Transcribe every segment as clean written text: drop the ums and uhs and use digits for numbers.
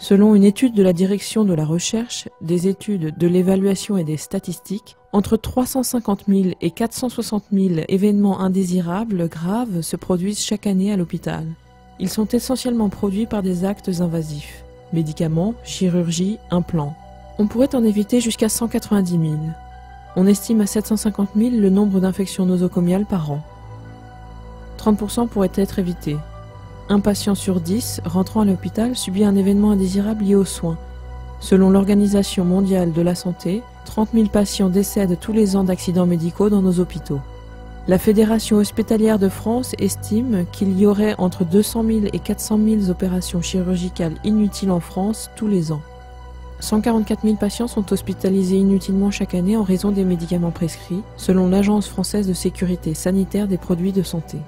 Selon une étude de la Direction de la Recherche, des études, de l'évaluation et des statistiques, entre 350 000 et 460 000 événements indésirables graves se produisent chaque année à l'hôpital. Ils sont essentiellement produits par des actes invasifs, médicaments, chirurgie, implants. On pourrait en éviter jusqu'à 190 000. On estime à 750 000 le nombre d'infections nosocomiales par an. 30% pourraient être évités. Un patient sur 10 rentrant à l'hôpital subit un événement indésirable lié aux soins. Selon l'Organisation mondiale de la santé, 30 000 patients décèdent tous les ans d'accidents médicaux dans nos hôpitaux. La Fédération hospitalière de France estime qu'il y aurait entre 200 000 et 400 000 opérations chirurgicales inutiles en France tous les ans. 144 000 patients sont hospitalisés inutilement chaque année en raison des médicaments prescrits, selon l'Agence française de sécurité sanitaire des produits de santé.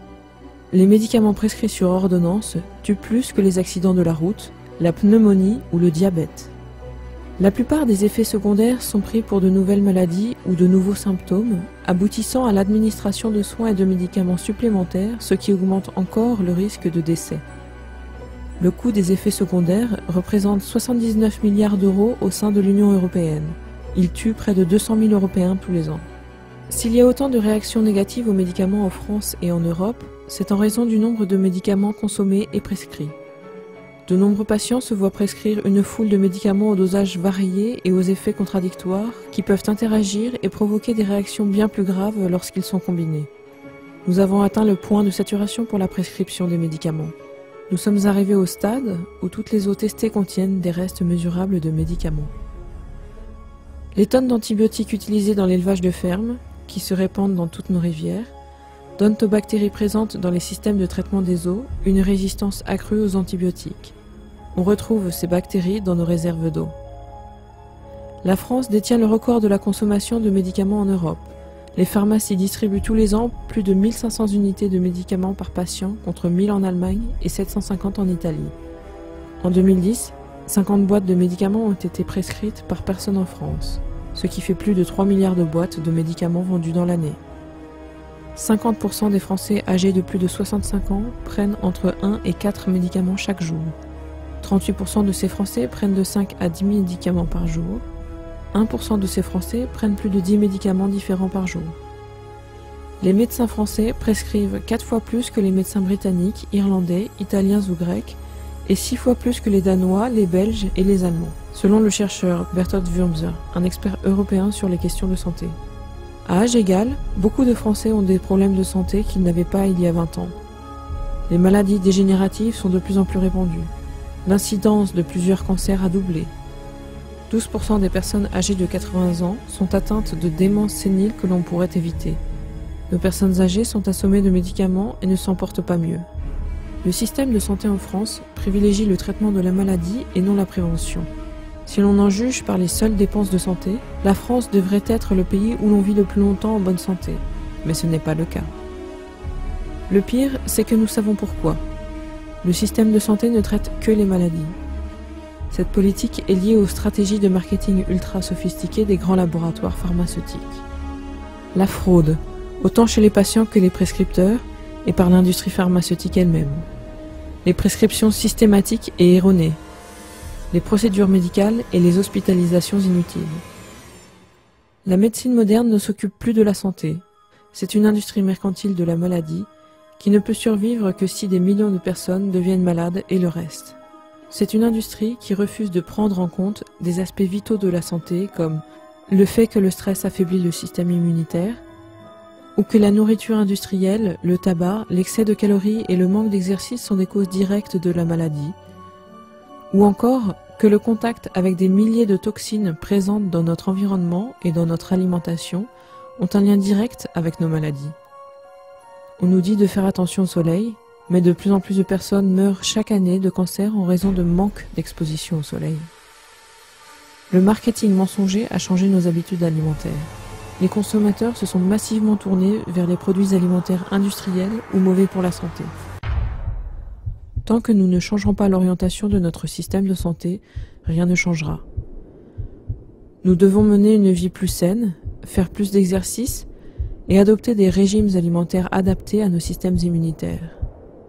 Les médicaments prescrits sur ordonnance tuent plus que les accidents de la route, la pneumonie ou le diabète. La plupart des effets secondaires sont pris pour de nouvelles maladies ou de nouveaux symptômes, aboutissant à l'administration de soins et de médicaments supplémentaires, ce qui augmente encore le risque de décès. Le coût des effets secondaires représente 79 milliards d'euros au sein de l'Union européenne. Il tue près de 200 000 Européens tous les ans. S'il y a autant de réactions négatives aux médicaments en France et en Europe, c'est en raison du nombre de médicaments consommés et prescrits. De nombreux patients se voient prescrire une foule de médicaments aux dosages variés et aux effets contradictoires qui peuvent interagir et provoquer des réactions bien plus graves lorsqu'ils sont combinés. Nous avons atteint le point de saturation pour la prescription des médicaments. Nous sommes arrivés au stade où toutes les eaux testées contiennent des restes mesurables de médicaments. Les tonnes d'antibiotiques utilisées dans l'élevage de fermes, qui se répandent dans toutes nos rivières, donnent aux bactéries présentes dans les systèmes de traitement des eaux une résistance accrue aux antibiotiques. On retrouve ces bactéries dans nos réserves d'eau. La France détient le record de la consommation de médicaments en Europe. Les pharmacies distribuent tous les ans plus de 1500 unités de médicaments par patient contre 1000 en Allemagne et 750 en Italie. En 2010, 50 boîtes de médicaments ont été prescrites par personne en France, ce qui fait plus de 3 milliards de boîtes de médicaments vendues dans l'année. 50% des Français âgés de plus de 65 ans prennent entre 1 et 4 médicaments chaque jour. 38% de ces Français prennent de 5 à 10 médicaments par jour. 1% de ces Français prennent plus de 10 médicaments différents par jour. Les médecins français prescrivent 4 fois plus que les médecins britanniques, irlandais, italiens ou grecs, et 6 fois plus que les Danois, les Belges et les Allemands, selon le chercheur Bertolt Würmser, un expert européen sur les questions de santé. À âge égal, beaucoup de Français ont des problèmes de santé qu'ils n'avaient pas il y a 20 ans. Les maladies dégénératives sont de plus en plus répandues. L'incidence de plusieurs cancers a doublé. 12% des personnes âgées de 80 ans sont atteintes de démence sénile que l'on pourrait éviter. Nos personnes âgées sont assommées de médicaments et ne s'en portent pas mieux. Le système de santé en France privilégie le traitement de la maladie et non la prévention. Si l'on en juge par les seules dépenses de santé, la France devrait être le pays où l'on vit le plus longtemps en bonne santé. Mais ce n'est pas le cas. Le pire, c'est que nous savons pourquoi. Le système de santé ne traite que les maladies. Cette politique est liée aux stratégies de marketing ultra sophistiquées des grands laboratoires pharmaceutiques. La fraude, autant chez les patients que les prescripteurs, et par l'industrie pharmaceutique elle-même. Les prescriptions systématiques et erronées. Les procédures médicales et les hospitalisations inutiles. La médecine moderne ne s'occupe plus de la santé. C'est une industrie mercantile de la maladie qui ne peut survivre que si des millions de personnes deviennent malades et le reste. C'est une industrie qui refuse de prendre en compte des aspects vitaux de la santé comme le fait que le stress affaiblit le système immunitaire, ou que la nourriture industrielle, le tabac, l'excès de calories et le manque d'exercice sont des causes directes de la maladie, ou encore que le contact avec des milliers de toxines présentes dans notre environnement et dans notre alimentation ont un lien direct avec nos maladies. On nous dit de faire attention au soleil, mais de plus en plus de personnes meurent chaque année de cancer en raison de manque d'exposition au soleil. Le marketing mensonger a changé nos habitudes alimentaires. Les consommateurs se sont massivement tournés vers les produits alimentaires industriels ou mauvais pour la santé. Tant que nous ne changerons pas l'orientation de notre système de santé, rien ne changera. Nous devons mener une vie plus saine, faire plus d'exercice et adopter des régimes alimentaires adaptés à nos systèmes immunitaires.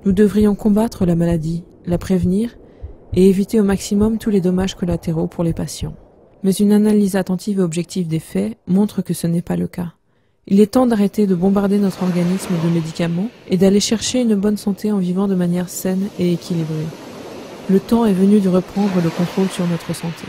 Nous devrions combattre la maladie, la prévenir et éviter au maximum tous les dommages collatéraux pour les patients. Mais une analyse attentive et objective des faits montre que ce n'est pas le cas. Il est temps d'arrêter de bombarder notre organisme de médicaments et d'aller chercher une bonne santé en vivant de manière saine et équilibrée. Le temps est venu de reprendre le contrôle sur notre santé.